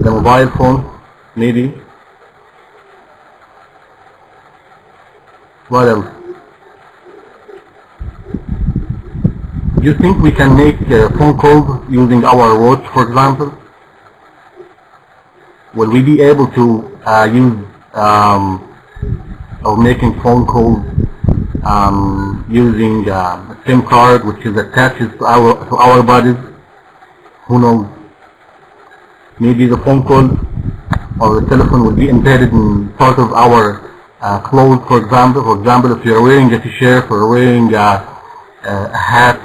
the mobile phone, maybe. What else? Do you think we can make phone calls using our watch, for example? Will we be able to use or making phone calls using a SIM card which is attached to our bodies? Who knows? Maybe the phone call or the telephone will be embedded in part of our clothes, for example. For example, if you're wearing a t-shirt or wearing a hat,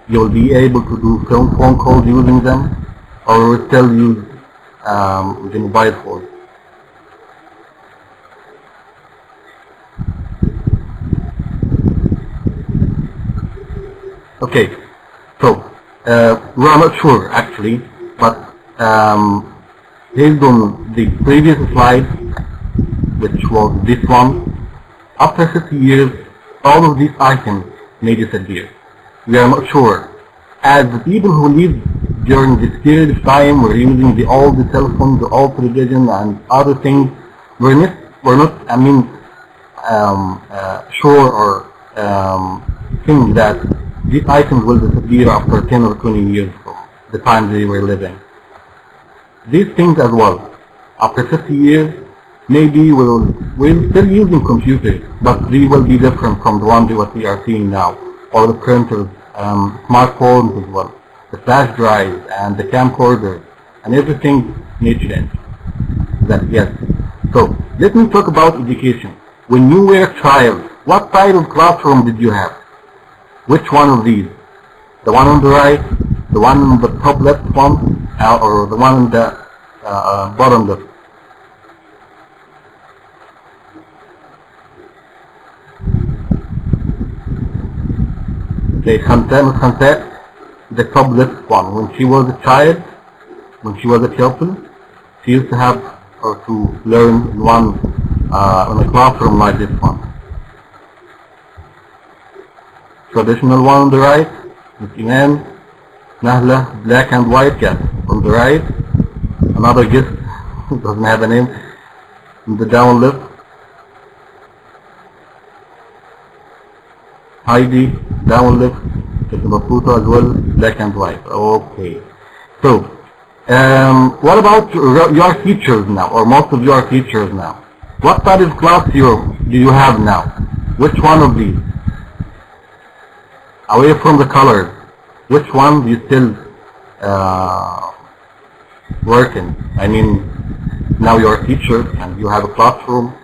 you'll be able to do phone calls using them, or will still use the mobile phone. Okay, so we're not sure actually, but based on the previous slide, which was this one, after 50 years, all of these items may disappear. We are not sure. As the people who lived during this period of time were using all the telephones, the old television, and other things, we're not sure or think that these items will disappear after 10 or 20 years from the time they were living. These things as well, after 50 years, maybe we're still using computers, but they will be different from the ones that we are seeing now, or the printers, smartphones as well, the flash drives and the camcorders, and everything may change. Yes. So let me talk about education. When you were a child, what type of classroom did you have? Which one of these? The one on the right, the one on the top left one, or the one on the bottom left? Okay, Khantat, the top left one. When she was a child, when she was a pupil, she used to have or to learn in a classroom like this one. Traditional one on the right, with Iman, Nahla, black and white cat. On the right, another guest, doesn't have a name. In the down left, Heidi, down left, Baputo as well, black and white. Okay. So, what about your teachers now, or most of your teachers now? What type of class do you have now? Which one of these? Away from the colors, which one do you still work in? I mean, now you're a teacher and you have a classroom,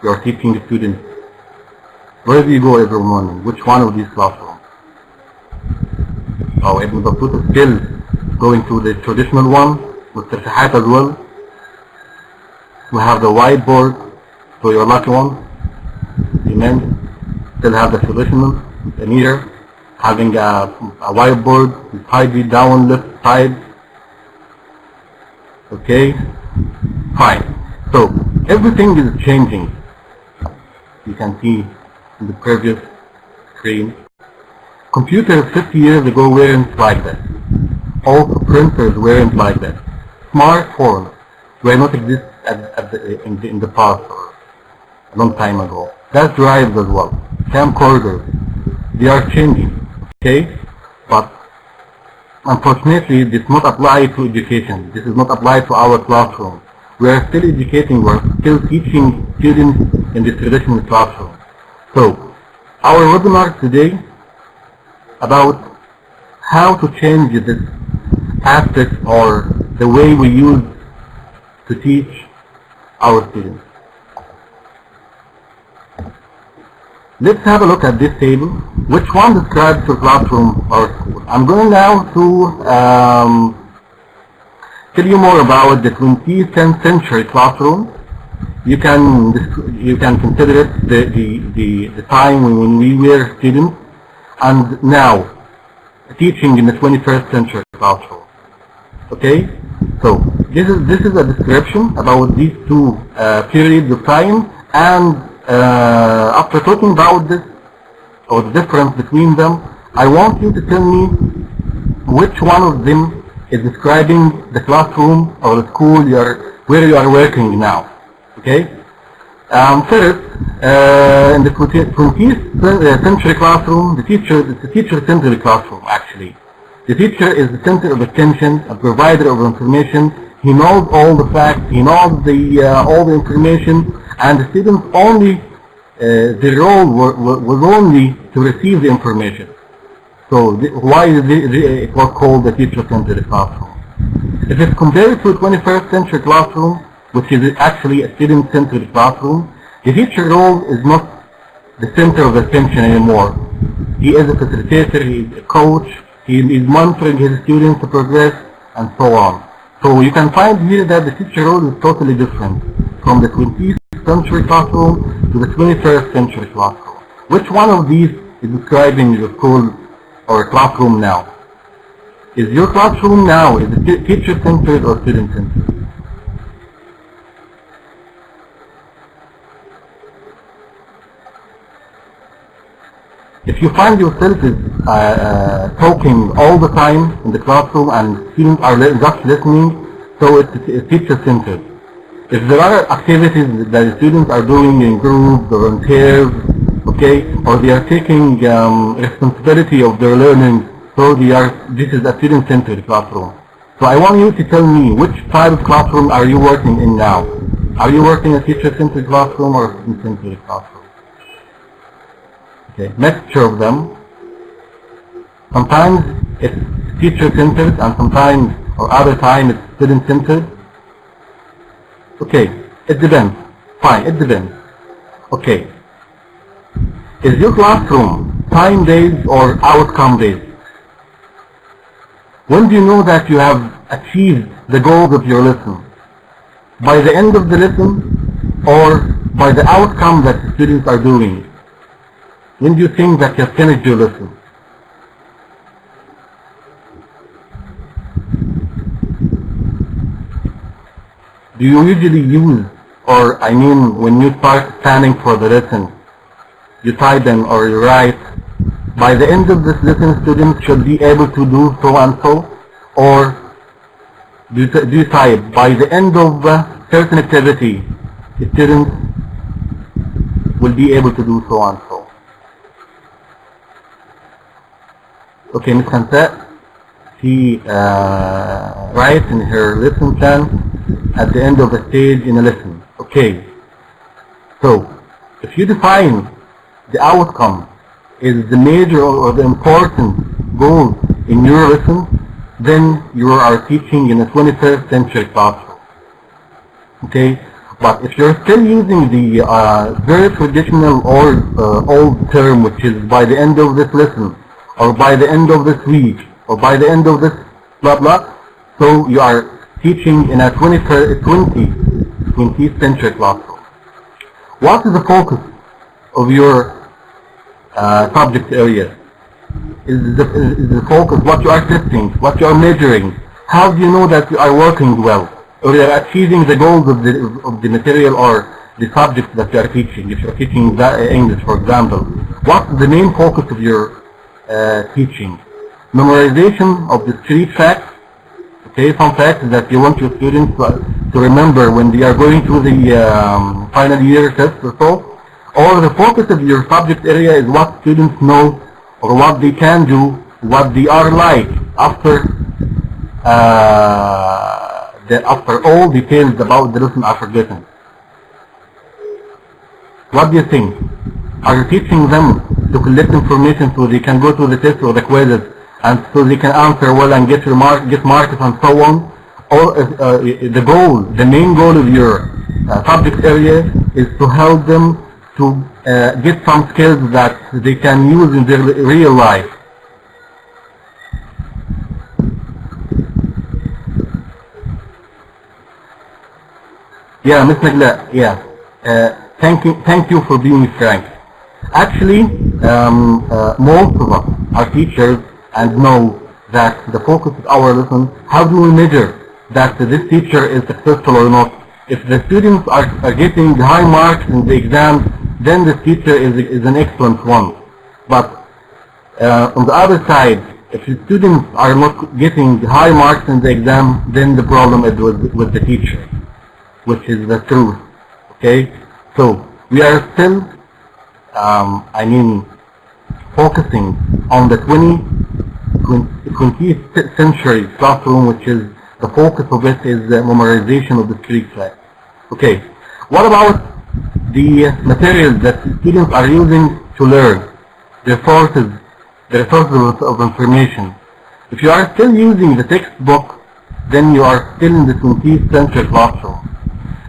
you're teaching the students. Where do you go every morning? Which one of these classrooms? Oh, Ibn Battuta is still going to the traditional one, with Tersahat as well. We have the whiteboard, so you're lucky one. Amen. Still have the traditional, the meter, having a whiteboard with Heidi down left side. Okay, fine. So everything is changing. You can see in the previous screen. Computers 50 years ago weren't like that. Also printers weren't like that. Smartphones were not exist in the past or a long time ago. Flash drives as well. Camcorders, they are changing. Okay? But unfortunately this does not apply to education. This is not applied to our classroom. We are still educating, we are still teaching students in the traditional classroom. So, our webinar today about how to change this aspect or the way we use to teach our students. Let's have a look at this table. Which one describes your classroom or school? I'm going now to tell you more about the 20th century classroom. You can consider it the time when we were students, and now teaching in the 21st century classroom. Okay, so this is a description about these two periods of time, and after talking about this or the difference between them, I want you to tell me which one of them is describing the classroom or the school where you are working now. Okay? First, in the 20th century classroom, it's a teacher-centered classroom actually. The teacher is the center of attention, a provider of information. He knows all the facts, he knows all the information, and the students only, their role was only to receive the information. So why it was called the teacher-centered classroom. If it's compared to a 21st century classroom, which is actually a student-centered classroom, the teacher role is not the center of attention anymore. He is a facilitator, he is a coach, he is monitoring his students to progress, and so on. So you can find here that the teacher role is totally different from the 20th century classroom to the 21st century classroom. Which one of these is describing your school or classroom now? Is your classroom now, is it teacher-centered or student-centered? If you find yourself talking all the time in the classroom and students are just listening, so it's teacher-centered. If there are activities that the students are doing in groups or in pairs, okay, or they are taking responsibility of their learning, so this is a student-centered classroom. So I want you to tell me which type of classroom are you working in now? Are you working in a teacher-centered classroom or a student-centered classroom? Okay, mixture of them. Sometimes it's teacher-centered and sometimes or other time it's student-centered. Okay, it depends. Fine, it depends. Okay. Is your classroom time-based or outcome-based? When do you know that you have achieved the goals of your lesson? By the end of the lesson or by the outcome that the students are doing? When do you think that you have finished your lesson? Do you usually use, or I mean when you start planning for the lesson, you type them or you write, by the end of this lesson students should be able to do so and so, or do you type, by the end of certain activity, the students will be able to do so and so. Okay, Ms. Khansa, she writes in her lesson plan at the end of the stage in a lesson. Okay, so if you define the outcome is the major or the important goal in your lesson, then you are teaching in a 21st century classroom. Okay, but if you're still using the very traditional or old term, which is by the end of this lesson, or by the end of this week, or by the end of this blah blah, so you are teaching in a 20th century classroom. What is the focus of your subject area? Is the focus what you are testing, what you are measuring? How do you know that you are working well, or you are achieving the goals of the material or the subject that you are teaching? If you are teaching English, for example, what is the main focus of your teaching? Memorization of discrete facts, okay, some facts that you want your students to remember when they are going through the final year test or so, or the focus of your subject area is what students know or what they can do, what they are like after all details about the lesson are forgotten. What do you think? Are you teaching them to collect information so they can go to the test or the quizzes and so they can answer well and get marks and so on? Or the main goal of your subject area is to help them to get some skills that they can use in their real life. Yeah, Ms. Nagla, yeah. Thank you for being frank. Actually, most of us are teachers and know that the focus of our lesson, how do we measure that this teacher is successful or not? If the students are getting high marks in the exam, then the teacher is an excellent one. But on the other side, If the students are not getting high marks in the exam, then the problem is with the teacher, which is the truth. Okay? So we are still, focusing on the 20th century classroom, which is the focus of it is the memorization of the street facts. Okay. What about the materials that students are using to learn? The resources of information. If you are still using the textbook, then you are still in the 20th century classroom.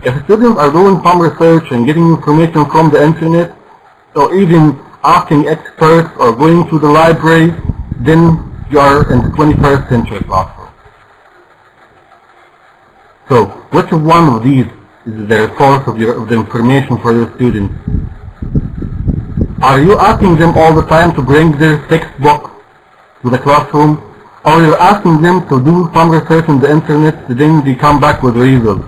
If students are doing some research and getting information from the internet, or even asking experts or going to the library, then you are in the 21st century classroom. So, which one of these is the source of the information for your students? Are you asking them all the time to bring their textbook to the classroom, or you're asking them to do some research on the internet, then they come back with results?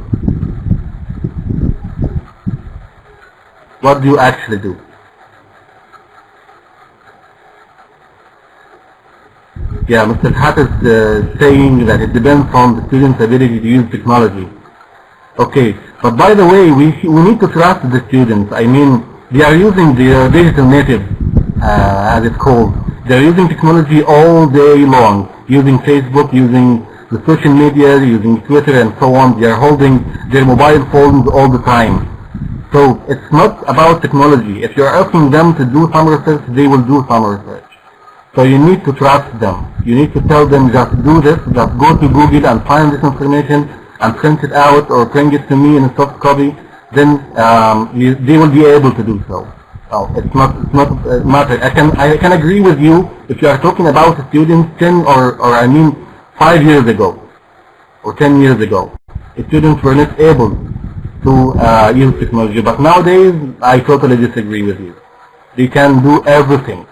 What do you actually do? Yeah, Mr. Hat is saying that it depends on the student's ability to use technology. Okay, but by the way, we need to trust the students. I mean, they are using their digital native, as it's called. They're using technology all day long, using Facebook, using the social media, using Twitter and so on. They are holding their mobile phones all the time. So it's not about technology. If you're asking them to do some research, they will do some research. So you need to trust them. You need to tell them, just do this, just go to Google and find this information and print it out or bring it to me in a soft copy. Then they will be able to do so. It's not a matter. I can agree with you if you are talking about students 10 or 5 years ago or 10 years ago. The students were not able to use technology, but nowadays I totally disagree with you. They can do everything.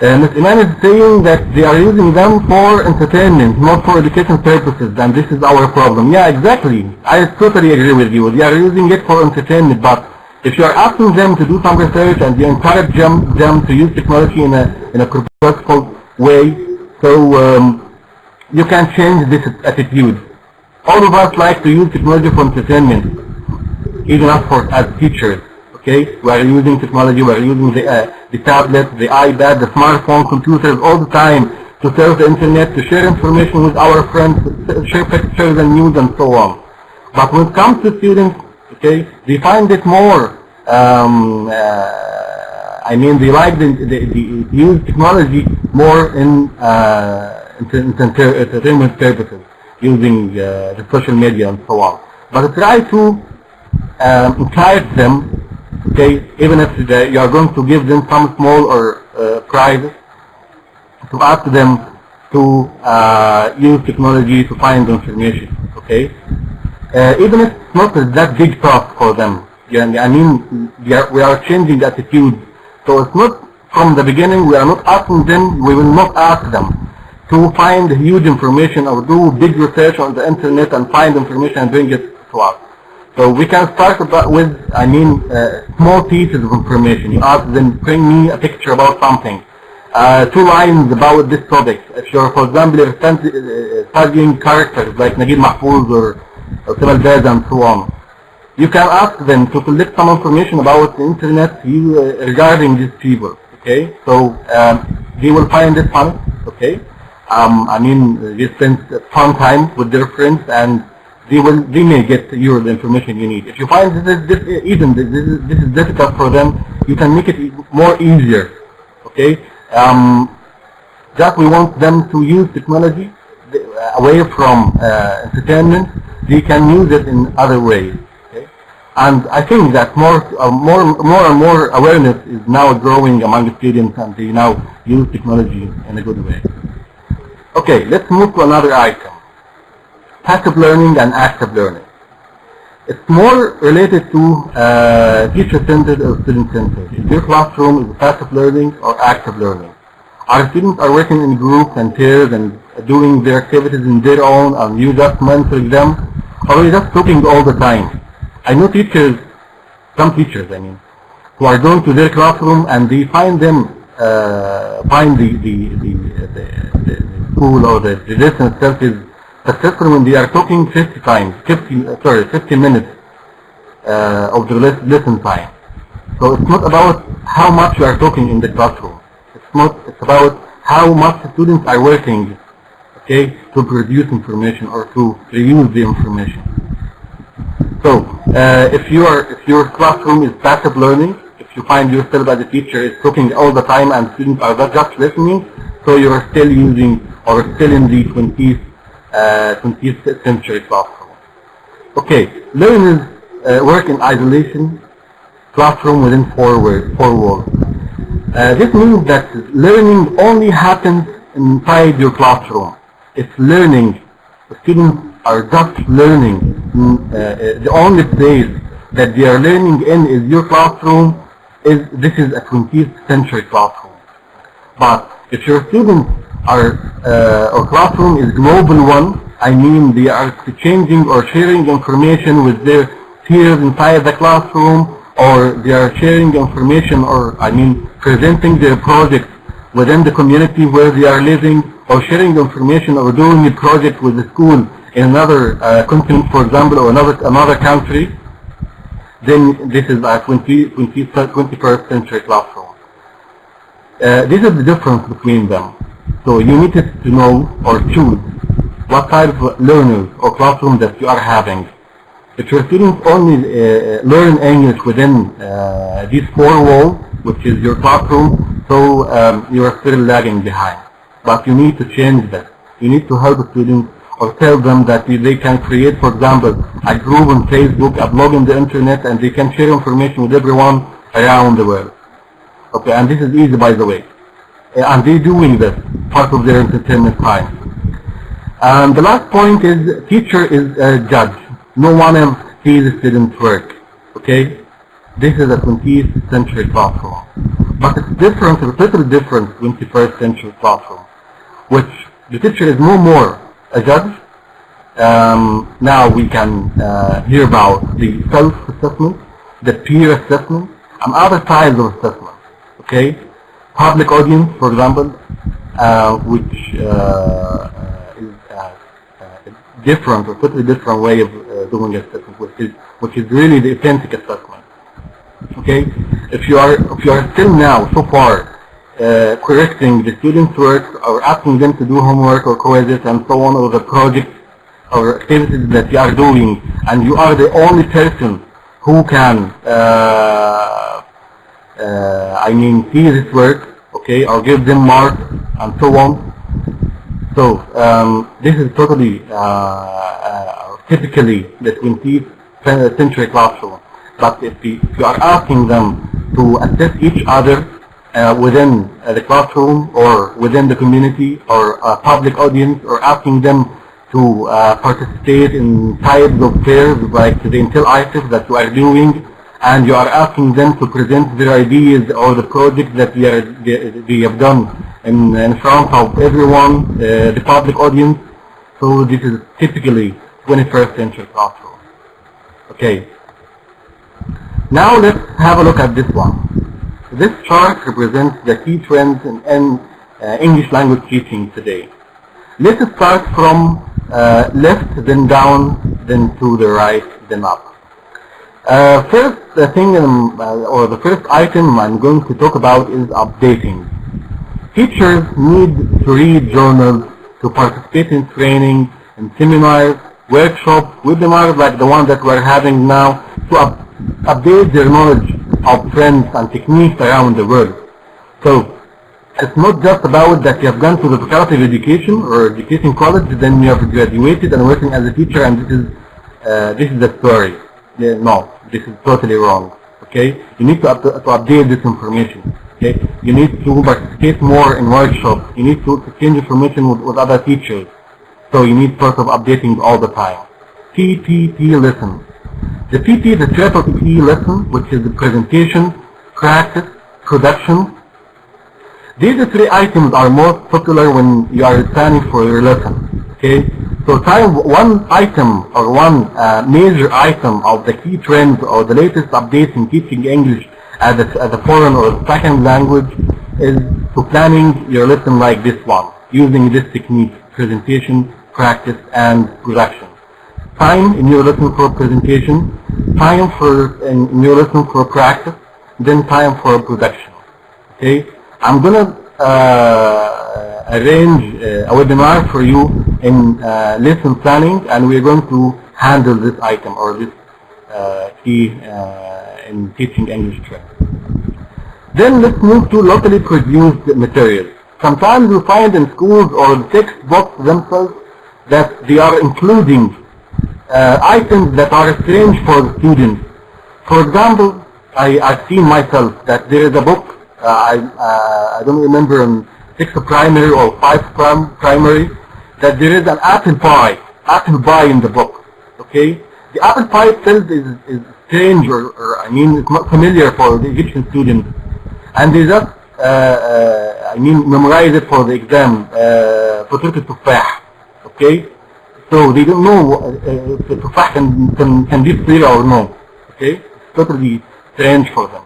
Ms. Iman is saying that they are using them for entertainment, not for education purposes, and this is our problem. Yeah, exactly. I totally agree with you. They are using it for entertainment, but if you are asking them to do some research and you encourage them to use technology in a purposeful way, so you can change this attitude. All of us like to use technology for entertainment, even us as teachers. Okay, we are using technology, we are using the tablet, the iPad, the smartphone, computers all the time to surf the internet, to share information with our friends, share pictures and news and so on. But when it comes to students, okay, they find it more, they like the use technology more in entertainment purposes, using the social media and so on. But try to encourage them. Okay, even if you are going to give them some small or prize, to ask them to use technology to find information. Okay, even if it's not that big task for them. Yeah, we are changing the attitude. So it's not from the beginning. We are not asking them. We will not ask them to find huge information or do big research on the internet and find information and bring it to us. So we can start with small pieces of information. You ask them, bring me a picture about something, 2 lines about this topic. If you're, for example, studying characters like Naguib Mahfouz or Kemal Beza and so on, you can ask them to collect some information about the internet regarding these people. Okay, so they will find it fun. Okay, they spend fun time with their friends and they may get the information you need. If you find this is difficult for them, you can make it more easier. Okay, just we want them to use technology away from entertainment. They can use it in other ways. Okay, and I think that more and more awareness is now growing among students, and they now use technology in a good way. Okay, let's move to another item. Passive learning and active learning. It's more related to teacher-centered or student-centered. If your classroom is passive learning or active learning, our students are working in groups and pairs and doing their activities in their own, and you just mentoring them, or you're just talking all the time. I know some teachers, who are going to their classroom and they find them find the school or the lesson itself is successful when they are talking 50 minutes of the lesson time. So it's not about how much you are talking in the classroom. It's about how much the students are working, okay, to produce information or to reuse the information. So if your classroom is passive learning, if you find yourself as a teacher is talking all the time and students are just listening, so you are still using or still in the 20th century classroom. Okay, learners work in isolation, classroom within four walls. This means that learning only happens inside your classroom. It's learning. The students are just learning. The only place that they are learning in is your classroom. This is a 20th century classroom. But if your students are or classroom is global one, I mean they are exchanging or sharing information with their peers inside the classroom, or they are sharing information, or I mean presenting their projects within the community where they are living, or sharing information or doing a project with the school in another continent, for example, or another country, then this is a 21st century classroom. This is the difference between them. So you need to know or choose what type of learners or classroom that you are having. If your students only learn English within these four walls, which is your classroom, so you are still lagging behind. But you need to change that. You need to help the students or tell them that they can create, for example, a group on Facebook, a blog on the internet, and they can share information with everyone around the world. Okay, and this is easy, by the way. And they're doing this, part of their entertainment time. And the last point is, teacher is a judge. No one else sees the student's work. Okay? This is a 20th century classroom. But it's different, it's a little different 21st century classroom, which the teacher is no more a judge. Now we can hear about the self-assessment, the peer assessment, and other types of assessment. Okay? Public audience, for example, which is a different or totally different way of doing assessment, which is really the authentic assessment. Okay, if you are still now so far correcting the students' work or asking them to do homework or quizzes and so on, or the projects or activities that you are doing, and you are the only person who can I mean see this work, okay, or give them marks and so on. So this is totally typically the 20th century classroom. But if you are asking them to assess each other within the classroom or within the community or a public audience, or asking them to participate in types of fairs like the Intel that you are doing, and you are asking them to present their ideas or the projects that they have done in front of everyone, the public audience. So this is typically 21st century classroom. Okay. Now let's have a look at this one. This chart represents the key trends in English language teaching today. Let's start from left, then down, then to the right, then up. First thing, or the first item I'm going to talk about is updating. Teachers need to read journals, to participate in training, in seminars, workshops, webinars like the one that we're having now, to update their knowledge of trends and techniques around the world. So it's not just about that you have gone to the faculty of education or education college, then you have graduated and working as a teacher, and this is the story. No, this is totally wrong. Okay, you need to update this information. Okay, you need to participate more in workshops. You need to exchange information with other teachers. So you need sort of updating all the time. TPP lesson. The PP, the triple P lesson, which is the presentation, practice, production. These three items are most popular when you are planning for your lesson. Okay, so one item or one major item of the key trends or the latest updates in teaching English as a foreign or second language is to planning your lesson like this one, using this technique: presentation, practice, and production. Time in your lesson for presentation, time in your lesson for practice, then time for production. Okay, I'm gonna arrange a webinar for you in lesson planning, and we're going to handle this item or this key in teaching English training. Then let's move to locally produced materials. Sometimes we find in schools or the textbooks themselves that they are including items that are strange for the students. For example, I've seen myself that there is a book, I don't remember in 6th primary or 5th primary, that there is an apple pie in the book. Okay? The apple pie itself is strange, or I mean, it's not familiar for the Egyptian students. And they just, memorize it for the exam, potato tufah. Okay? So they don't know if the tufah can be clear or no. Okay? It's totally strange for them.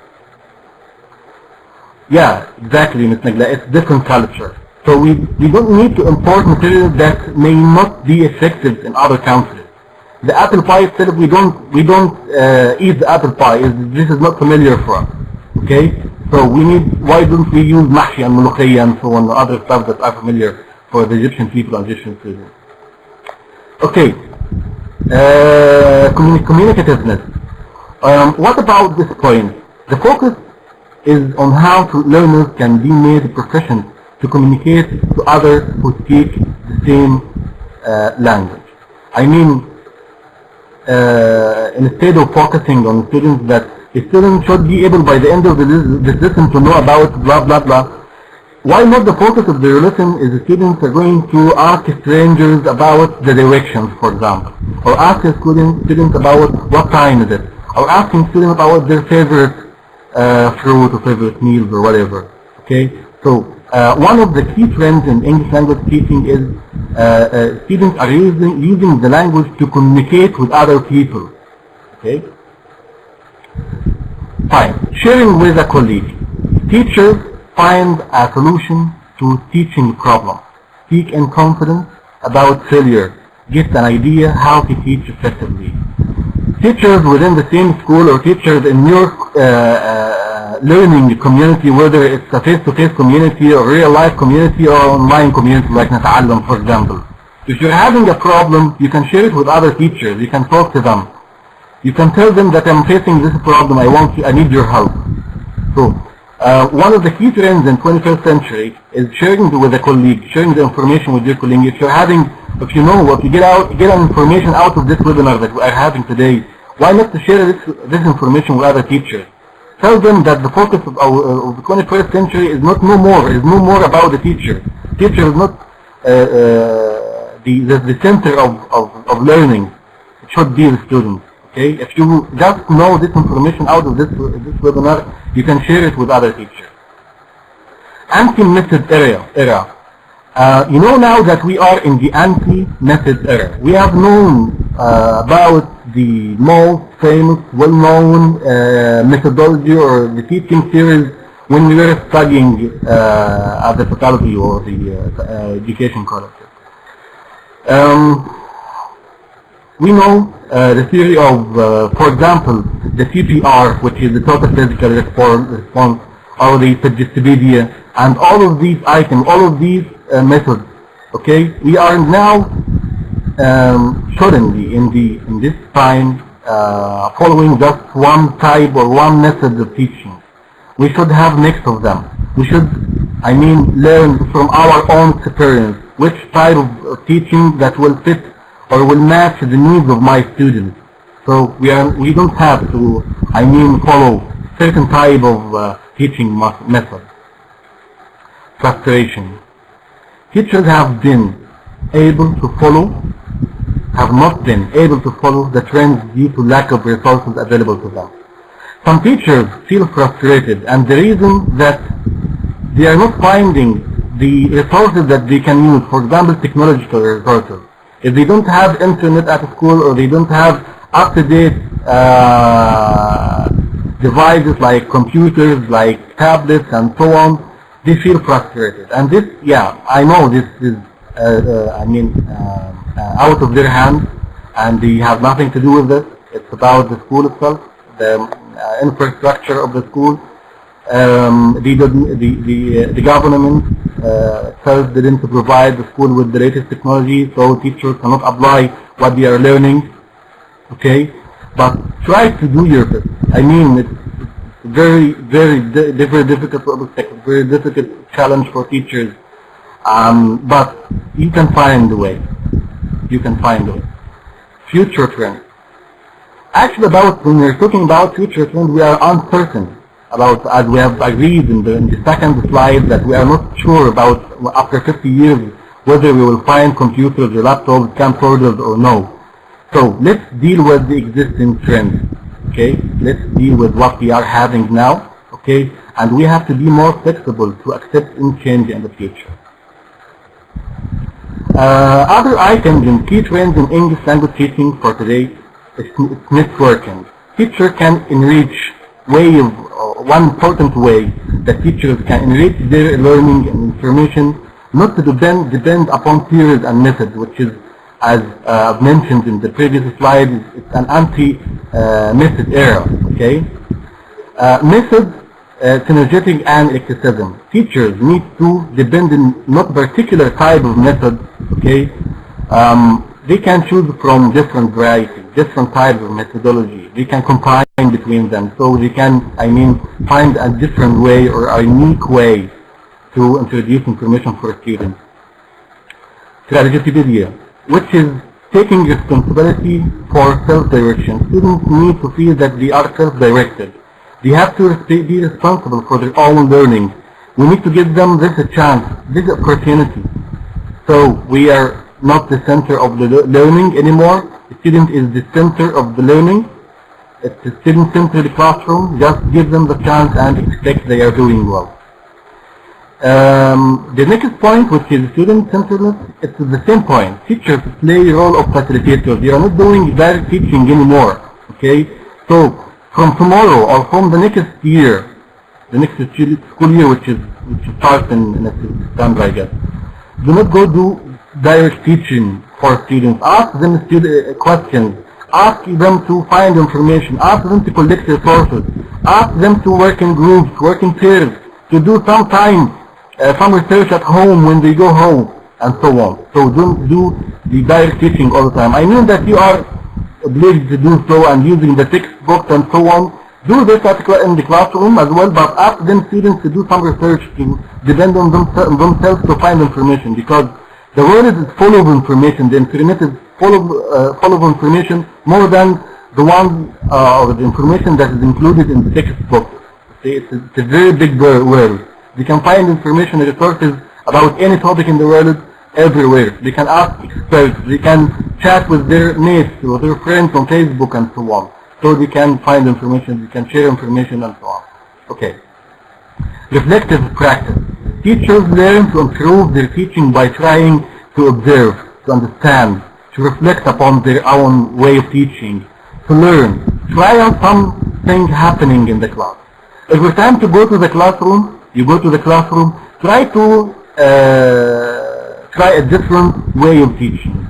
Yeah, exactly, Ms. Nagla. It's different culture. So we don't need to import materials that may not be effective in other countries. The apple pie itself, we don't eat the apple pie. This is not familiar for us. Okay? So why don't we use mahshi and mulukhiyya and so on, the other stuff that are familiar for the Egyptian people and Egyptian students. Okay. Communicativeness. What about this point? The focus is on how learners can be made proficient to communicate to others who speak the same language. I mean, instead of focusing on students that the student should be able by the end of this lesson to know about blah blah blah, why not the focus of their lesson is the students are going to ask strangers about the directions, for example, or ask students about what time is it, or asking students about their favorite fruit or favorite meals or whatever. Okay, so one of the key trends in English language teaching is students are using the language to communicate with other people. Okay, fine. Sharing with a colleague. Teachers find a solution to teaching problem. Speak in confidence about failure. Get an idea how to teach effectively. Teachers within the same school or teachers in your learning community, whether it's a face-to-face community or real-life community or online community like Nata'allam, for example. If you're having a problem, you can share it with other teachers. You can talk to them. You can tell them that I'm facing this problem, I need your help. So, one of the key trends in 21st century is sharing with a colleague, sharing the information with your colleague. If you get information out of this webinar that we are having today, why not to share this information with other teachers? Tell them that the focus of the 21st century is no more about the teacher. Teacher is not the center of learning. It should be the student. Okay, if you just know this information out of this webinar, you can share it with other teachers. Anti-method era. You know now that we are in the anti-method era. We have known about the most famous, well-known methodology or the teaching theories when we were studying at the faculty or the education colleges. We know the theory of, for example, the CPR, which is the total physical response, or the suggestibility, and all of these items, all of these methods. Okay, we are now suddenly in this time following just one type or one method of teaching. We should have mix of them. We should, learn from our own experience which type of teaching that will fit or will match the needs of my students. So we don't have to, follow certain type of teaching method. Frustration. Teachers have not been able to follow the trends due to lack of resources available to them. Some teachers feel frustrated, and the reason that they are not finding the resources that they can use, for example, technological resources. If they don't have internet at school or they don't have up-to-date devices like computers, like tablets and so on, they feel frustrated. And this, yeah, I know this is, out of their hands, and they have nothing to do with this. It's about the school itself, the infrastructure of the school. The government itself didn't provide the school with the latest technology, so teachers cannot apply what they are learning. Okay, but try to do your best. I mean, it's very difficult, very difficult challenge for teachers. But you can find a way. You can find a way. Future trends. Actually, when we're talking about future trends, we are uncertain about, as we have agreed in the second slide, that we are not sure about, after 50 years, whether we will find computers or laptops, camcorders or no. So let's deal with the existing trends. Okay, let's deal with what we are having now. Okay, and we have to be more flexible to accept any change in the future. Other items and key trends in English language teaching for today is networking. Teacher can enrich one important way that teachers can enrich their learning and information, not to depend upon theories and methods, which is, as I've mentioned in the previous slide, it's an anti-method era. Okay, methods, synergetic and eclecticism. Teachers need to depend on not particular type of method. Okay, they can choose from different varieties, different types of methodology. They can combine between them, so they can, find a different way or a unique way to introduce information for students. Strategy, which is taking responsibility for self-direction. Students need to feel that they are self-directed. They have to be responsible for their own learning. We need to give them this chance, this opportunity. So we are not the center of the learning anymore. The student is the center of the learning. It's the student-centered classroom. Just give them the chance and expect they are doing well. The next point, which is student-centeredness, it's the same point. Teachers play the role of facilitators. They are not doing direct teaching anymore. Okay, so from tomorrow or from the next year, the next school year, which starts in September, I guess, do not go do direct teaching for students. Ask them questions. Ask them to find information. Ask them to collect resources. Ask them to work in groups, work in pairs, to do some research at home when they go home, and so on. So don't do the direct teaching all the time. I mean that you are obliged to do so and using the textbooks and so on. Do this in the classroom as well, but ask them students to do some research, to depend on themselves to find information, because the world is full of information. The internet is full of information, more than the one or the information that is included in the textbook. It's a very big world. They can find information and resources about any topic in the world everywhere. They can ask experts. They can chat with their mates or their friends on Facebook and so on. So they can find information, they can share information and so on. Okay. Reflective practice. Teachers learn to improve their teaching by trying to observe, to understand, to reflect upon their own way of teaching, to learn. Try out something happening in the class. Every time to go to the classroom, you go to the classroom, try to try a different way of teaching.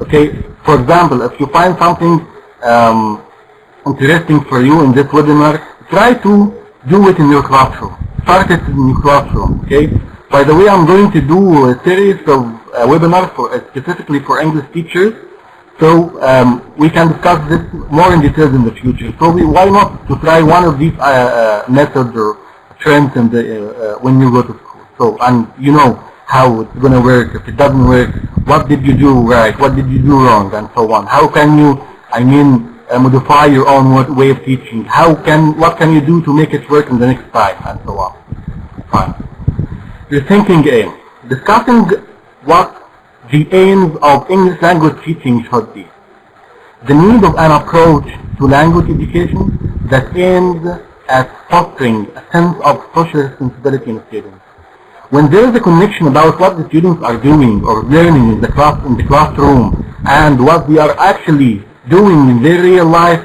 Okay, for example, if you find something interesting for you in this webinar, try to do it in your classroom. Start it in your classroom. Okay. By the way, I'm going to do a series of webinars specifically for English teachers, so we can discuss this more in detail in the future. So why not to try one of these methods or trends in when you go to school. So, and you know how it's going to work. If it doesn't work, what did you do right? What did you do wrong? And so on. How can you, modify your own way of teaching? What can you do to make it work in the next time? And so on. Fine. Rethinking aim. Discussing what the aims of English language teaching should be. The need of an approach to language education that aims at fostering a sense of social responsibility in students. When there is a connection about what the students are doing or learning in the classroom and what they are actually doing in their real life,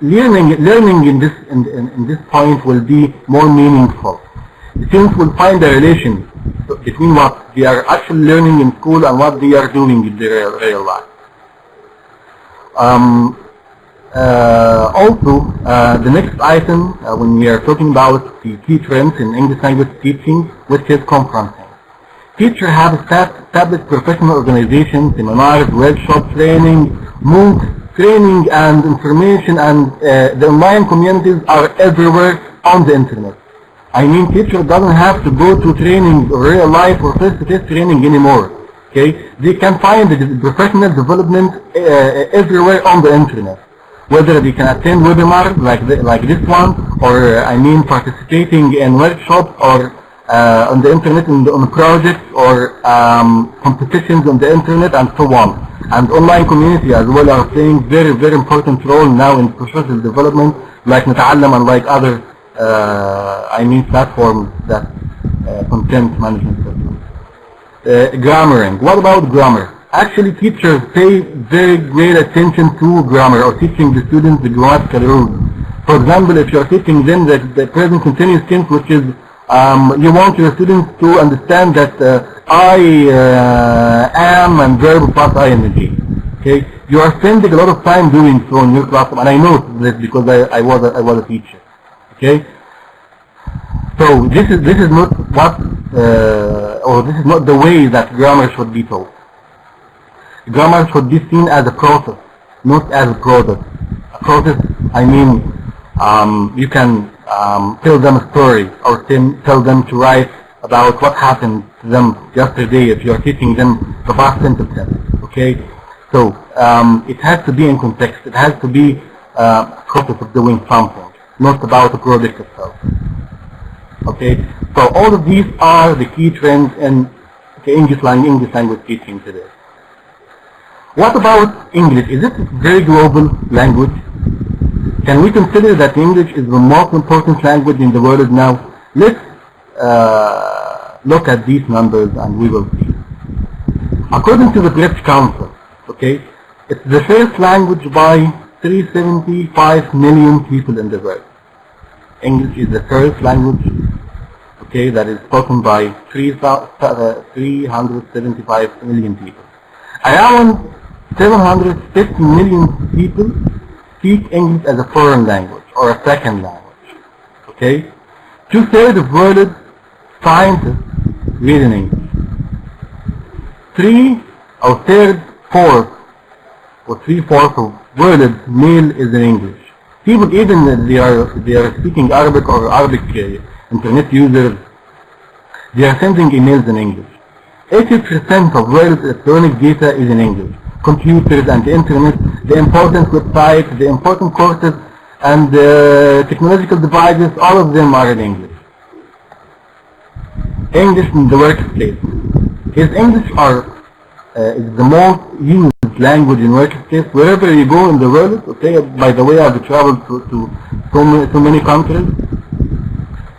learning in this point will be more meaningful. students will find a relation between what they are actually learning in school and what they are doing in their real life. Also, the next item when we are talking about the key trends in English language teaching, which is conferencing. Teachers have established professional organizations, seminars, workshops, training, MOOCs, training and information, and the online communities are everywhere on the internet. I mean, teacher doesn't have to go to training, real life or face-to-face training anymore. Okay, they can find the professional development everywhere on the internet. Whether they can attend webinars like this one, or I mean participating in workshops, or on the internet on projects, or competitions on the internet, and so on. And online community as well are playing very, very important role now in professional development, like نتعلم and like other I mean platforms that content management systems. Grammaring. What about grammar? Actually, teachers pay very great attention to grammar, or teaching the students the grammatical rules. For example, if you are teaching them the present continuous tense, which is you want your students to understand that I am and verb plus ing. Okay, you are spending a lot of time doing so in your classroom, and I know this because I was a teacher. Okay, so this is not what or this is not the way that grammar should be taught. Grammar should be seen as a process, not as a product. A process, I mean, you can tell them a story, or tell them to write about what happened to them yesterday if you are teaching them the past simple tense. Okay, so it has to be in context. It has to be a process of doing something, not about the product itself. Okay, so all of these are the key trends in English language teaching today. What about English? Is it a very global language? Can we consider that English is the most important language in the world now? Let's look at these numbers and we will see. According to the British Council, okay, it's the first language by 375 million people in the world. English is the first language, okay, that is spoken by 375 million people. Around 750 million people speak English as a foreign language or a second language. Okay? 2/3 of world scientists read in English. 3/4 of world mail is in English. People, even if they are speaking Arabic or Arabic internet users, they are sending emails in English. 80% of world electronic data is in English. Computers and the internet, the important websites, the important courses, and the technological devices, all of them are in English. English in the workplace. Is English is the most used language in workplace wherever you go in the world? Okay, by the way, I've traveled to so many countries.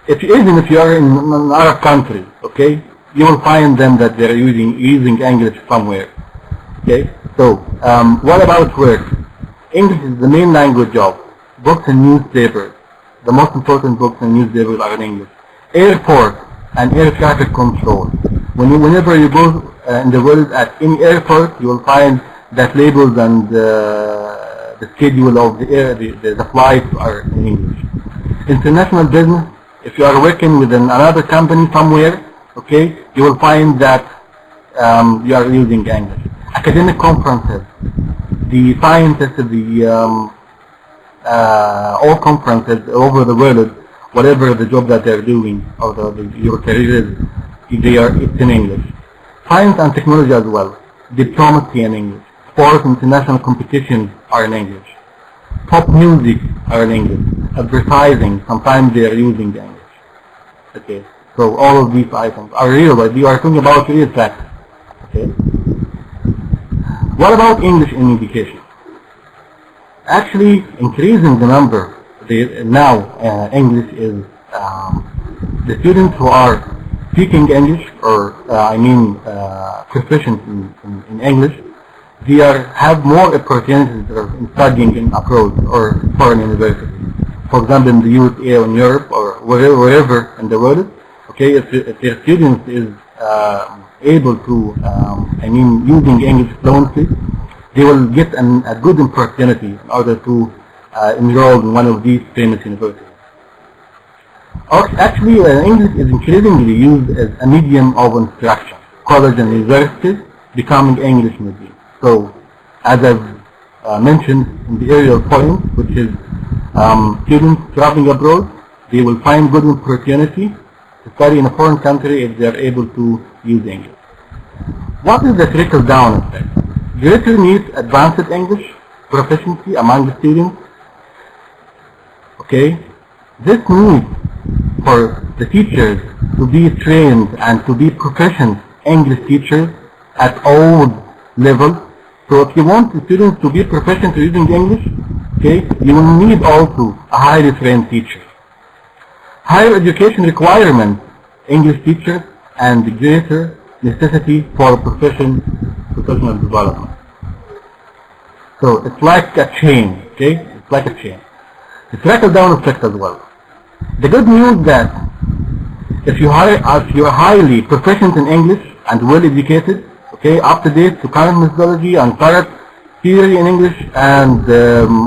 Even if you are in an Arab country, okay, you will find them that they are using English somewhere. Okay, so what about work? English is the main language of books and newspapers. The most important books and newspapers are in English. Airport and air traffic control. Whenever you go in the world at any airport, you will find that labels and the schedule of the flights are in English. International business. If you are working with another company somewhere, okay, you will find that you are using English. Academic conferences, the scientists, all conferences over the world, whatever the job that they're doing or your career is, it's in English. Science and technology as well. Diplomacy in English. Sports, international competitions are in English. Pop music are in English. Advertising, sometimes they are using English. Okay, so all of these items are real, but we are talking about real facts. Okay. What about English in education? Actually, increasing the number now English is the students who are speaking English or proficient in English. They have more opportunities in studying in abroad or foreign universities. For example, in the USA or in Europe or wherever in the world. Okay, if their student is able to, using English fluently, they will get a good opportunity in order to enroll in one of these famous universities. Actually, English is increasingly used as a medium of instruction. College and universities becoming English medium. So, as I've mentioned in the earlier point, which is students traveling abroad, they will find good opportunity to study in a foreign country if they are able to use English. What is the trickle-down effect? Greater needs advanced English proficiency among the students. Okay, this need for the teachers to be trained and to be proficient English teachers at all levels. So if you want the students to be proficient using English, okay, you will need also a highly trained teacher. Higher education requirements, English teachers, and greater necessity for professional development. So it's like a chain, okay? It's like a chain. The trickle-down effect as well. The good news that if you are highly proficient in English and well educated, okay, up to date to current methodology and current theory in English, and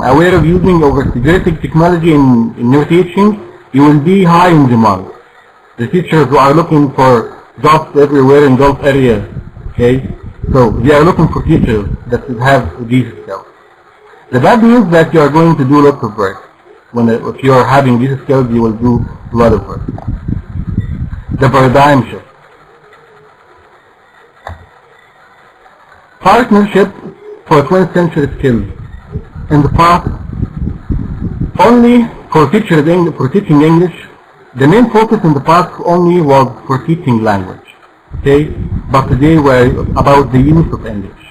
aware of using integrated technology in your teaching, you will be high in demand. The teachers who are looking for jobs everywhere in Gulf areas, okay, so they are looking for teachers that have these skills. The bad news is that you are going to do lots of work. If you are having these skills, you will do a lot of work. The paradigm shift. Partnership for 20th century skills. In the past, only for teaching English, the main focus in the past only was for teaching language. Okay? But today we're about the use of English.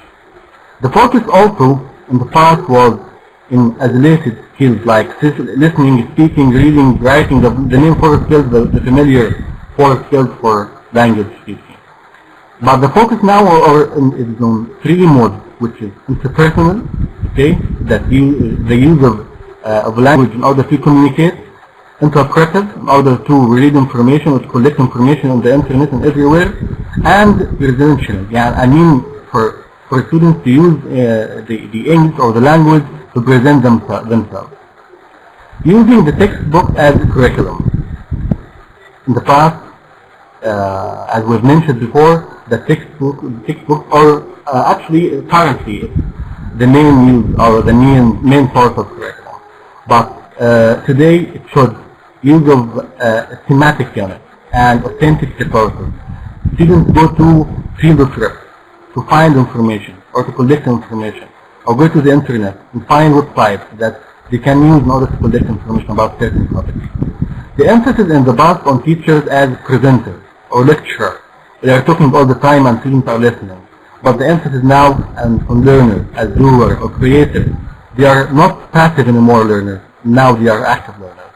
The focus also in the past was in isolated skills like listening, speaking, reading, writing, the main four skills, the familiar four skills for language speaking. But the focus now is on three modes, which is interpersonal, okay, that the use of language in order to communicate, interpretive, in order to read information or to collect information on the internet and everywhere, and residential. Yeah, I mean for students to use the English or the language to present themselves. Using the textbook as a curriculum. In the past, as we've mentioned before, the textbook or actually currently the main use or the main part of curriculum. But today it should use of thematic units and authentic resources. Students go to field trips to find information or to collect information, or go to the internet and find websites that they can use in order to collect information about certain topics. The emphasis in the past on teachers as presenters or lecturers. They are talking all the time and students are listening. But the emphasis now on learners as doers or creators. They are not passive anymore learners. Now they are active learners.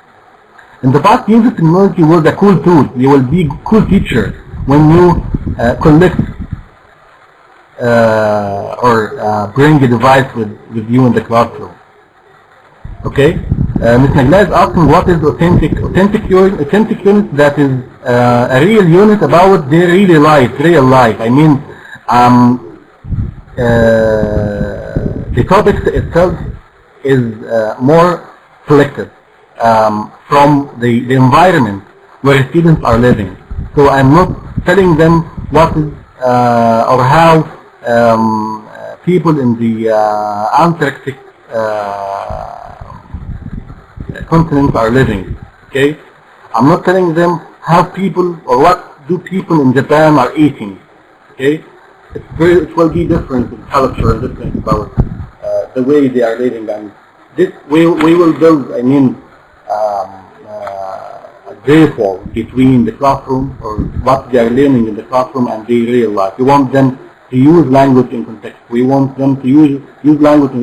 In the past, use of technology was a cool tool. You will be cool teachers when you collect or bring a device with you in the classroom. Okay? Ms. Nagla is asking what is authentic unit that is a real unit about their real life. I mean, the topic itself is more selected from the environment where students are living. So I'm not telling them what is or how people in the Antarctic continent are living. Okay, I'm not telling them how people or what do people in Japan are eating. Okay, it will be different in culture and different about the way they are living, and this we will build. I mean, a great wall between the classroom or what they are learning in the classroom and their real life. We want them to use language in context. We want them to use language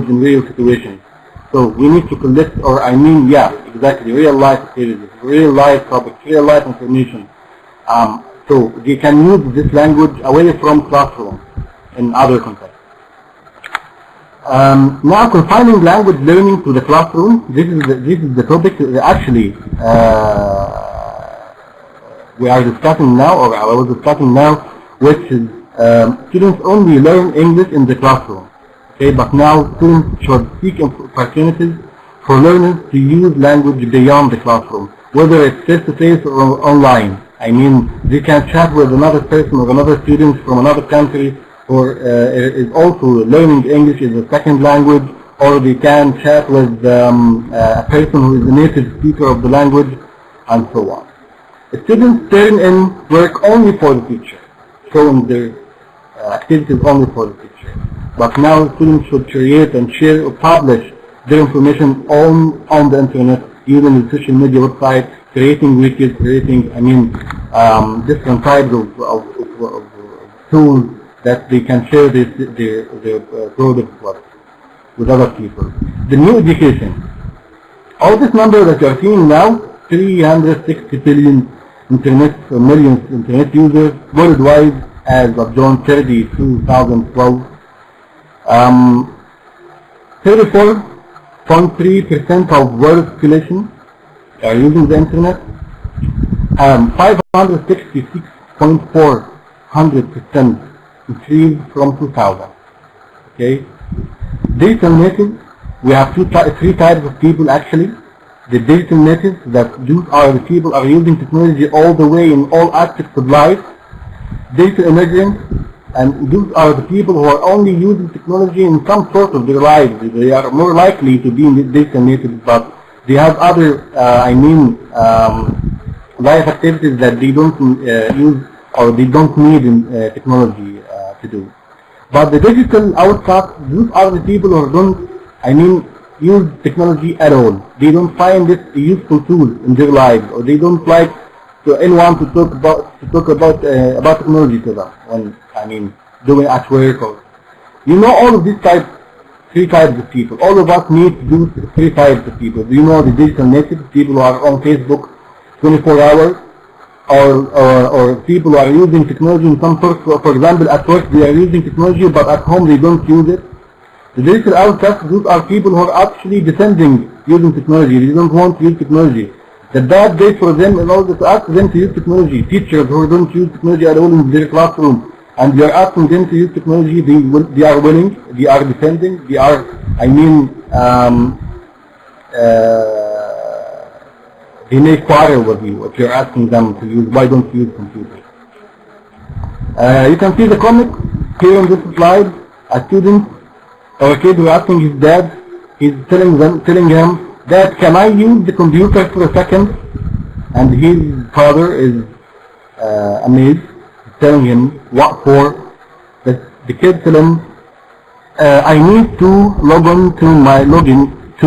in real situations. So we need to collect, or I mean, yeah, exactly, real life activities, real life topics, real life information. So they can use this language away from classroom in other contexts. Now, confining language learning to the classroom. This is the topic. Actually, we are discussing now, or I was discussing now, which is students only learn English in the classroom. Okay, but now students should seek opportunities for learners to use language beyond the classroom, whether it's face-to-face or online. I mean, they can chat with another person or another student from another country, or is also learning English as a second language, or they can chat with a person who is a native speaker of the language, and so on. Students turn in work only for the teacher, showing their activities only for the teacher. But now students should create and share or publish their information on the internet, using the social media website, creating wikis, creating, different types of tools that they can share their products with other people. The new education. All this number that you are seeing now, 360 billion millions internet users worldwide as of June 30, 2012. 34.3% of world population are using the internet. 566.4% increase from 2000. Okay. Digital natives, we have three types of people actually. The digital natives, that those are the people are using technology all the way in all aspects of life. Digital immigrants, and those are the people who are only using technology in some sort of their lives. They are more likely to be digital natives, but they have other, life activities that they don't use or they don't need technology to do. But the digital outcasts, those are the people who don't, use technology at all. They don't find it a useful tool in their lives, or they don't like anyone to talk about technology to them when doing at work, or all of these three types of people. All of us need to do three types of people. Do you know the digital natives, people who are on Facebook 24 hours, or people who are using technology in some sort. For example, at work they are using technology, but at home they don't use it. The digital outcasts, those are people who are actually defending using technology. They don't want to use technology. The bad day for them in order to ask them to use technology. Teachers who don't use technology at all in their classroom, and they are asking them to use technology, they are willing, they are defending, they are, they may quarrel with you if you're asking them to use, why don't you use computers? You can see the comic here on this slide. A student or a kid who is asking his dad, he's telling him, Dad, can I use the computer for a second? And his father is amazed, telling him, what for? The kid tells him, I need to log in to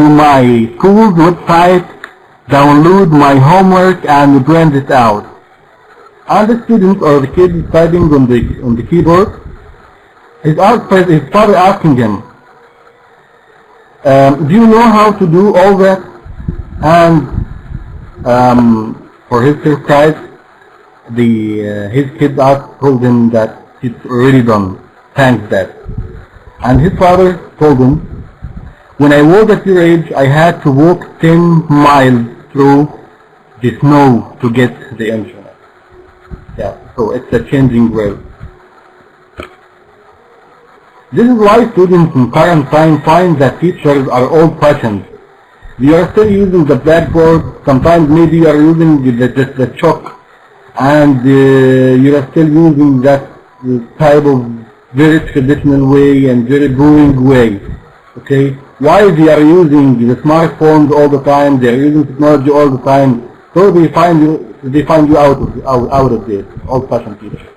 my school's website, download my homework, and print it out. And the student or the kid is typing on the keyboard. His father asking him, do you know how to do all that? And for his surprise, his kid told him that it's already done. Thanks, Dad. And his father told him, when I was at your age, I had to walk 10 miles through the snow to get the internet. Yeah, so it's a changing world. This is why students in current time find that teachers are old-fashioned. They are still using the blackboard. Sometimes maybe you are using the chalk, and you are still using that type of very traditional way and very boring way. Okay, why they are using the smartphones all the time? They are using technology all the time. So they find you out of this old-fashioned teacher.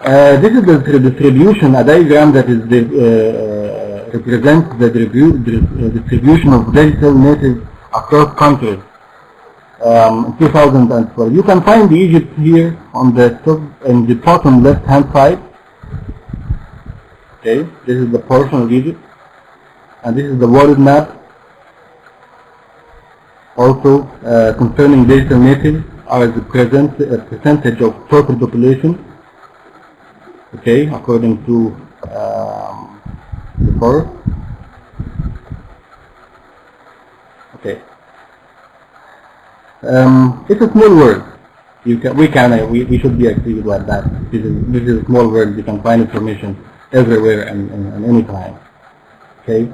This is the distribution, a diagram that is represents the distribution of digital natives across countries. In 2012, you can find Egypt here on the top, in the bottom left-hand side. Okay, this is the portion of Egypt, and this is the world map. Also, concerning digital natives, are the percentage of total population. Okay, according to the first. Okay. It's a small world. we should be active like that. This is a small world. You can find information everywhere and any time. Okay.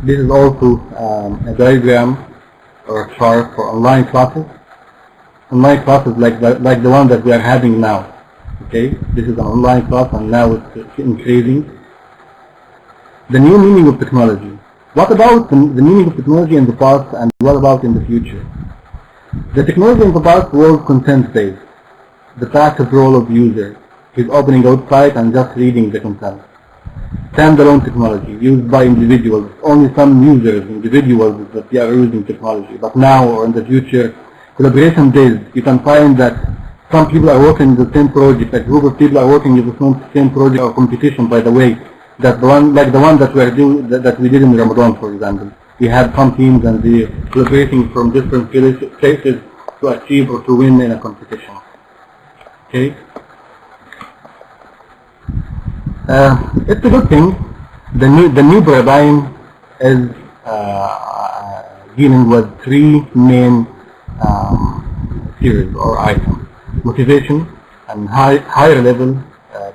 This is also a diagram or a chart for online classes. Online classes like the one that we are having now. Okay, this is an online class and now it's increasing. The new meaning of technology. What about the meaning of technology in the past and what about in the future? The technology in the past was content-based. The passive role of user is opening a website and just reading the content. Standalone technology used by individuals, only some users, individuals that they are using technology. But now or in the future, collaboration based, you can find that some people are working in the same project, a group of people are working in the same project or competition, by the way, that the one that we did in Ramadan, for example. We had some teams and they collaborating from different places to achieve or to win in a competition. Okay? It's a good thing. The new paradigm is dealing with three main series or items: motivation and higher level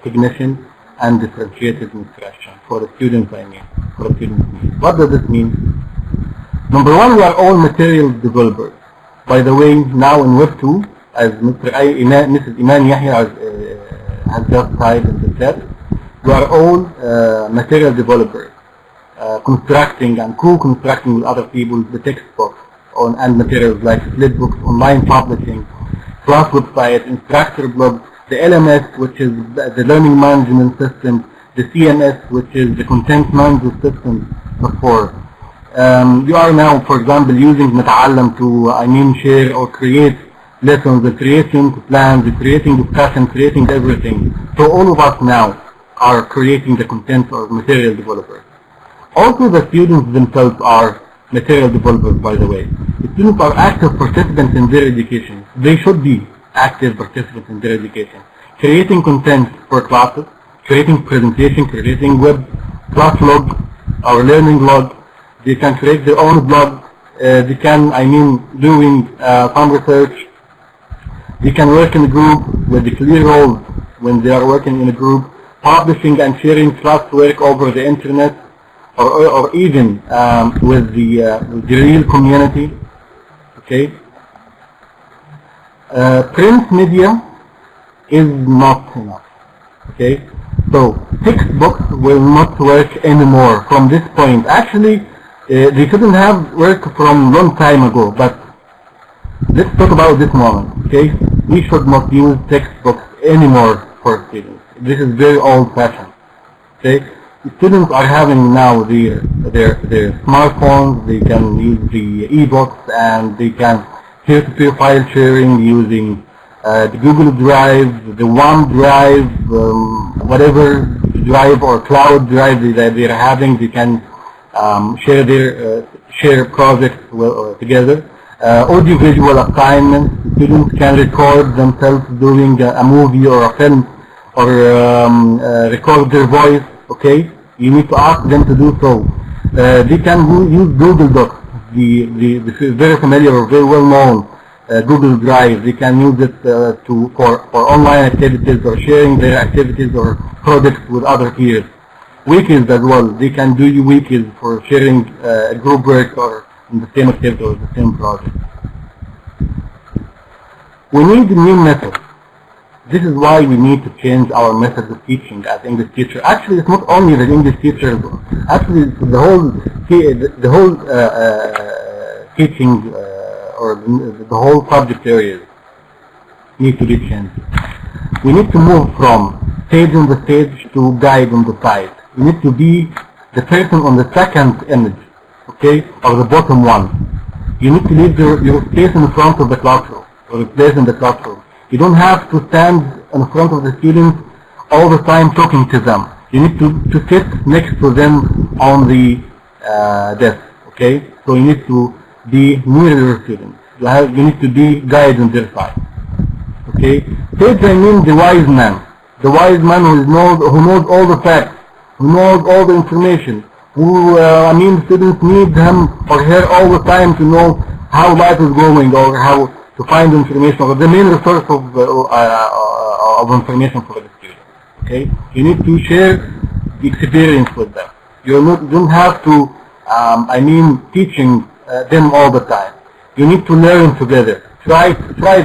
cognition and differentiated instruction for the students. For the students' needs. What does this mean? Number one, we are all material developers. By the way, now in Web 2, as Mrs. Iman Yahya has just cited in the chat, we are all material developers, constructing and co-constructing with other people the textbooks and materials like flipbooks, online publishing, class websites, instructor blogs, the LMS, which is the learning management system, the CMS, which is the content management system before. You are now, for example, using Nata'allam to, share or create lessons, creating plans, creating discussion, creating everything. So all of us now are creating the content or material developers. Also, the students themselves are material developers, by the way. The students are active participants in their education. They should be active participants in their education. Creating content for classes, creating presentation, creating web, class log, or learning log. They can create their own blog. They can, doing some research. They can work in a group with the clear roles when they are working in a group, publishing and sharing classwork over the internet, or even with the real community. Okay. Print media is not enough. Okay. So textbooks will not work anymore from this point. Actually, they shouldn't have worked from long time ago. But let's talk about this moment. Okay. We should not use textbooks anymore for students. This is very old-fashioned. Okay. Students are having now their smartphones. They can use the e-books and they can peer-to-peer file sharing using the Google Drive, the OneDrive, whatever drive or cloud drive that they are having. They can share projects together. Audiovisual assignments. Students can record themselves doing a movie or a film, or record their voice. Okay, you need to ask them to do so. They can use Google Docs, the very familiar or very well known Google Drive. They can use it for online activities or sharing their activities or projects with other peers. Wikis as well. They can do wikis for sharing group work or in the same activity or the same project. We need new methods. This is why we need to change our methods of teaching as English teacher. Actually, it's not only the English teachers. Actually, the whole teaching or the whole subject areas need to be changed. We need to move from stage on the stage to guide on the side. We need to be the person on the second image, okay, or the bottom one. You need to leave your space in front of the classroom, or the place in the classroom. You don't have to stand in front of the students all the time talking to them. You need to sit next to them on the desk, okay? So you need to be near your students. You need to be guide on their side, okay? Sage, the wise man. The wise man who knows all the facts, who knows all the information, who, students need him or her all the time to know how life is going, or how to find information, or the main resource of information for the student. Okay, you need to share the experience with them. You don't have to, teaching them all the time. You need to learn together. Try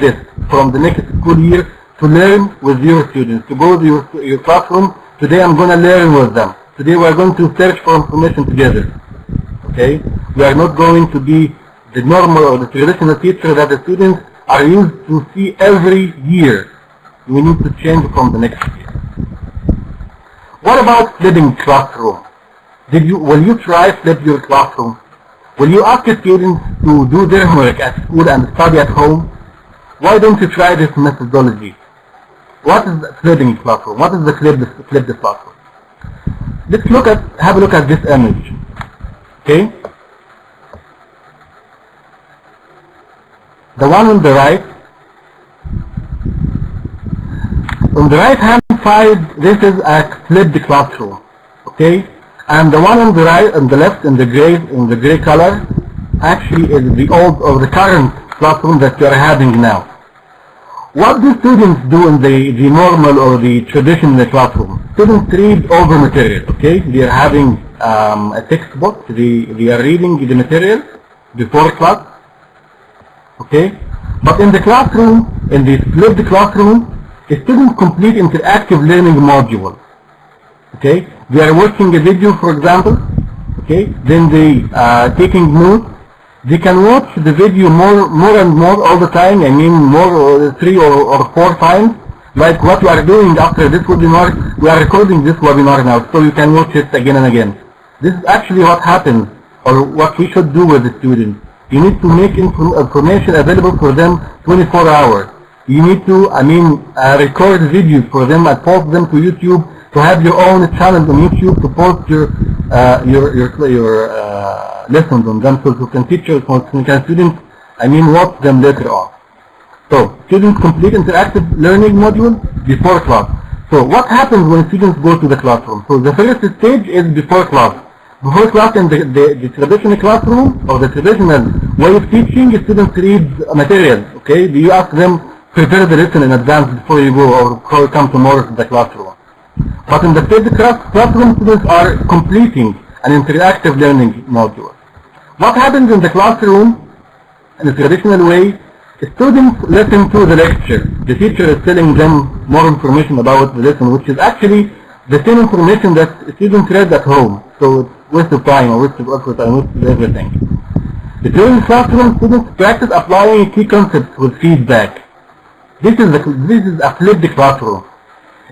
this from the next school year to learn with your students. To go to your classroom. Today I'm going to learn with them. Today we are going to search for information together. Okay? We are not going to be the normal or the traditional teacher that the students are used to see every year. We need to change from the next year. What about flipping classroom? Will you try flip your classroom? Will you ask the students to do their homework at school and study at home? Why don't you try this methodology? What is flipping classroom? What is the flip the classroom? Let's have a look at this image. Okay? The one on the right. On the right hand side, this is a flipped classroom. Okay? And the one on the right, on the left, in the gray color, actually is the old or the current classroom that you are having now. What do students do in the normal or the traditional classroom? Students read all the material. Okay, they are having a textbook. They are reading the material before class. Okay, but in the classroom, in the flipped classroom, students complete interactive learning module. Okay, they are watching a video, for example. Okay, then they taking notes. They can watch the video more and more all the time. More 3 or 4 times. Like what you are doing after this webinar, we are recording this webinar now, so you can watch it again and again. This is actually what happens, or what we should do with the students. You need to make information available for them 24 hours. You need to, record videos for them and post them to YouTube, to have your own channel on YouTube to post your lessons on them, so you can teach your students, watch them later on. So, students complete interactive learning module before class. So, what happens when students go to the classroom? So, the first stage is before class. Before class in the traditional classroom, or the traditional way of teaching, students read material. Okay, do you ask them, prepare the lesson in advance before you go, or before you come tomorrow to the classroom? But in the flipped classroom, students are completing an interactive learning module. What happens in the classroom, in the traditional way, students listen to the lecture. The teacher is telling them more information about the lesson, which is actually the same information that students read at home. So it's waste of time, or waste of effort, and waste of everything. During classroom, students practice applying key concepts with feedback. This is a flipped classroom.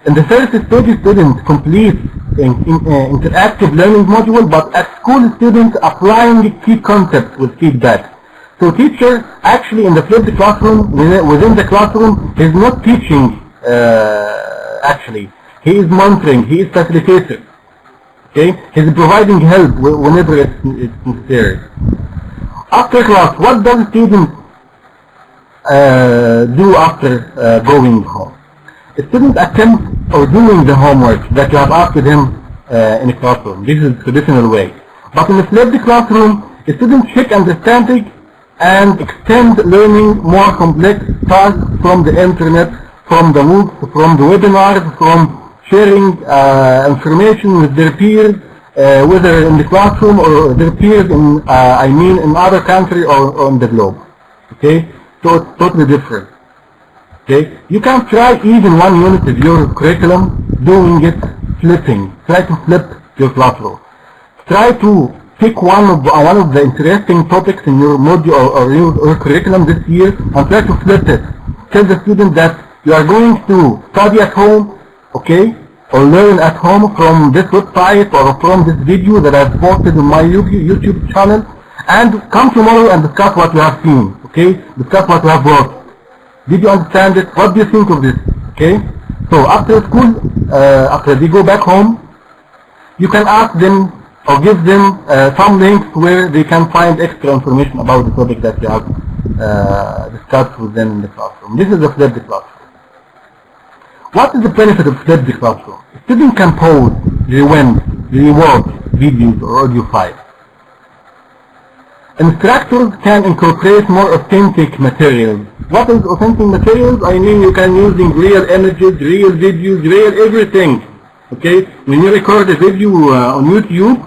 In the first stage, students complete interactive learning module, but at school, students applying key concepts with feedback. So teacher, actually in the flipped classroom, within the classroom, is not teaching, actually. He is monitoring, he is facilitator. Okay? He is providing help whenever it's necessary. After class, what does students do after going home? Students attempt or doing the homework that you have asked them in a classroom. This is the traditional way. But in the flipped classroom, students check understanding and extend learning more complex tasks from the internet, from the MOOCs, from the webinars, from sharing information with their peers, whether in the classroom or their peers in, in other country or on the globe. Okay, so it's totally different. Okay, you can try even one unit of your curriculum doing it flipping. Try to flip your classroom. Try to pick one of the interesting topics in your module or your curriculum this year and try to flip it. Tell the student that you are going to study at home, okay, or learn at home from this website or from this video that I've posted on my YouTube channel, and come tomorrow and discuss what you have seen, okay? Discuss what you have watched. Did you understand it? What do you think of this? Okay? So after school, after they go back home, you can ask them or give them some links where they can find extra information about the topic that you have discussed with them in the classroom. This is the flipped classroom. What is the benefit of flipped classroom? Students can pause, rewind, rewatch videos or audio files. Instructors can incorporate more authentic materials. What is authentic materials? I mean, you can using real images, real videos, real everything. Okay, when you record a video on YouTube,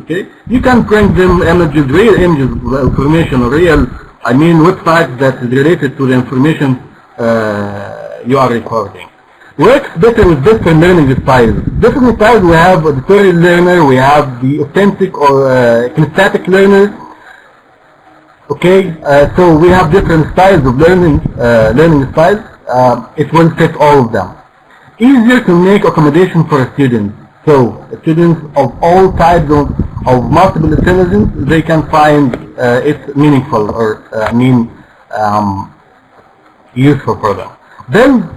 okay, you can bring them images, real images, information, real, I mean, websites that is related to the information you are recording. Works better with different learning styles. Different styles, we have the tutorial learner, we have the authentic or kinesthetic learner. Okay, so we have different styles of learning styles. It will fit all of them. Easier to make accommodation for a student. So students of all types of multiple intelligence, they can find it meaningful or useful for them. Then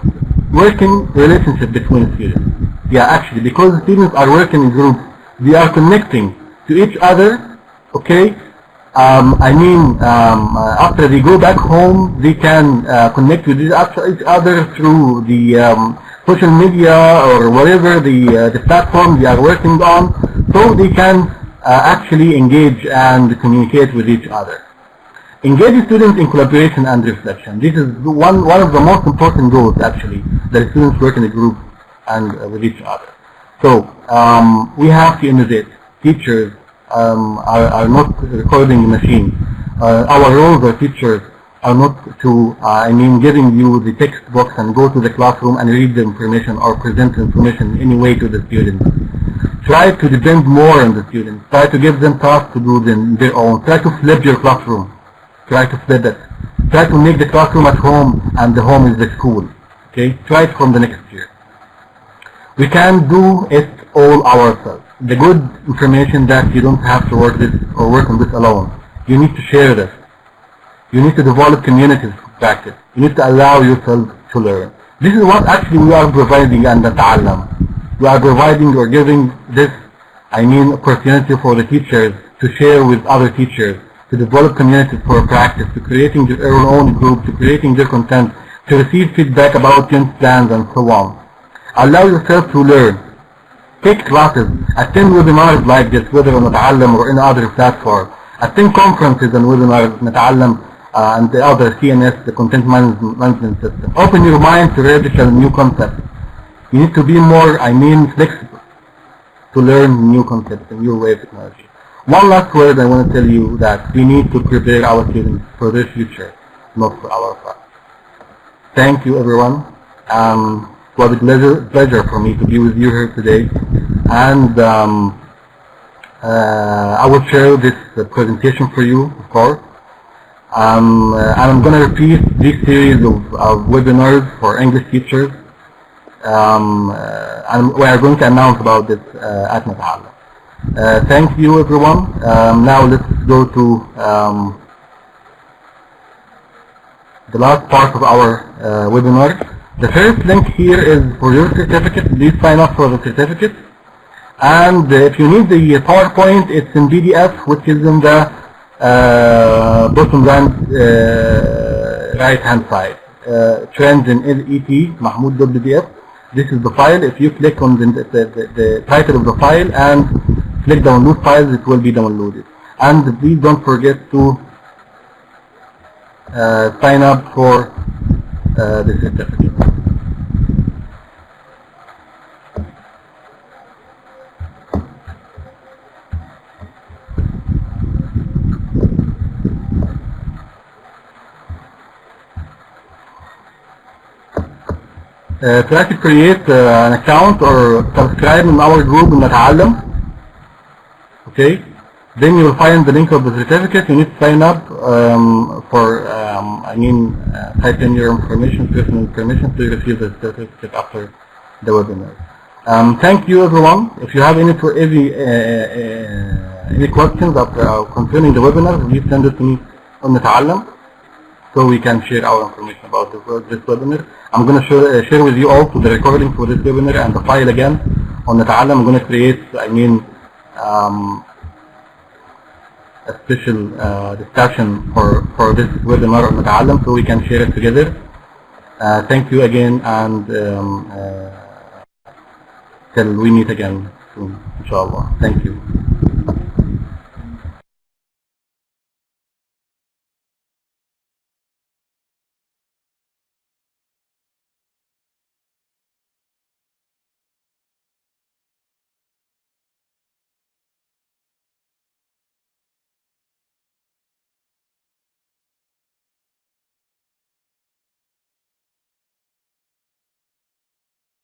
working relationship between students. Yeah, actually, because students are working in groups, they are connecting to each other. Okay. After they go back home, they can connect with each other through the social media or whatever the platform they are working on, so they can actually engage and communicate with each other. Engage students in collaboration and reflection. This is one of the most important goals, actually, that students work in a group and with each other. So we have to innovate. Teachers are not recording machines. Our roles as teachers are not to, giving you the textbooks and go to the classroom and read the information or present the information in any way to the students. Try to depend more on the students. Try to give them tasks to do them their own. Try to flip your classroom. Try to flip it. Try to make the classroom at home and the home is the school. Okay? Try it from the next year. We can do it all ourselves. The good information that you don't have to work this or work on this alone. You need to share this. You need to develop communities of practice. You need to allow yourself to learn. This is what actually we are providing in Untitled. We are providing or giving this, opportunity for the teachers to share with other teachers, to develop communities for practice, to creating their own group, to creating their content, to receive feedback about change plans and so on. Allow yourself to learn. Take classes, attend webinars like this, whether on Untitled or in other platforms. Attend conferences and webinars, Untitled and the other CNS, the content management system. Open your mind to radical new concepts. You need to be more, flexible to learn new concepts and new ways of technology. One last word I want to tell you that we need to prepare our students for their future, not for our past. Thank you, everyone. It was a pleasure for me to be with you here today, and I will share this presentation for you, of course. And I'm going to repeat this series of webinars for English teachers, and we are going to announce about this at Untitled. Thank you, everyone. Now let's go to the last part of our webinar. The first link here is for your certificate. Please sign up for the certificate. And if you need the PowerPoint, it's in PDF, which is in the bottom right hand side. Trends in LET, Mahmoud.pdf. This is the file. If you click on the title of the file and click download files, it will be downloaded. And please don't forget to sign up for the certificate. Try to create an account or subscribe in our group in Untitled. Okay, then you will find the link of the certificate. You need to sign up type in your information, personal information, to receive the certificate after the webinar. Thank you, everyone. If you have any questions concerning the webinar, please send it to me on Untitled, so we can share our information about this webinar. I'm going to share with you also the recording for this webinar and the file again on Untitled. I'm going to create, a special discussion for this webinar on Untitled, so we can share it together. Thank you again, and till we meet again soon, inshallah. Thank you.